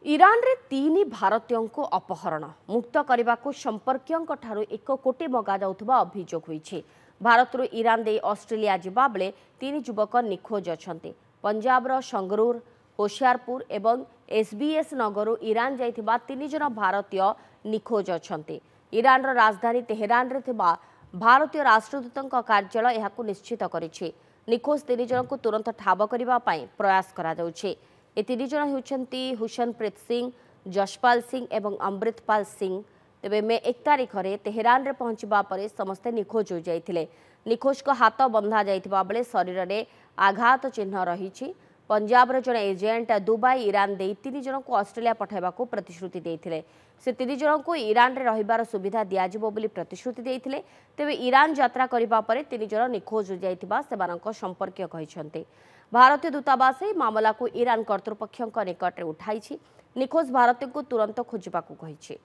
Iran रे तीन भारतीयों को अपहरण मुक्त करने को संपर्कियों ठारू 1 कोटी मगा जाउथबा अभियोग होईछि। भारत रो ईरान दे ऑस्ट्रेलिया जिबा बेले तीन युवक निखोज अछंते। पंजाब रो संगरूर होशियारपुर एवं एसबीएस नगर ईरान जाइथिबा तीन जन भारतीय निखोज अछंते। ईरान रो राजधानी तेहरान रे थिबा भारतीय राष्ट्रदूतଙ୍କ कार्यालय एहाकु निश्चित करिछि। निखोज तीन जन को तुरंत ठाब करिबा पई प्रयास करा जाउछि। ए तीन जन होउछंती हुसनप्रीत सिंह, जशपाल सिंह एवं अमृतपाल सिंह। तेबे मे 1 तारिख रे तेहरान रे पहुंचबा परे समस्ते निखोज हो जाइथिले। निखोज को हाथ बंधा जाइथिबा बेले शरीर रे आघात चिन्ह रहिछि। पंजाब रो जने एजेंट दुबई ईरान दे तीन जन को ऑस्ट्रेलिया पठाइबा को प्रतिश्रुति देइथिले। से तीन जन को ईरान रे रहिबार सुविधा दिया जिवो बोली प्रतिश्रुति देइथिले। तेबे ईरान यात्रा करिबा परे तीन जन निखोज हो जाइथिबा सेमानक संपर्क कहिसंते। भारतीय दूतावास मामला को ईरान कर्तृपक्षों निकट में उठाई। निखोज भारतीय को तुरंत खोजा कही।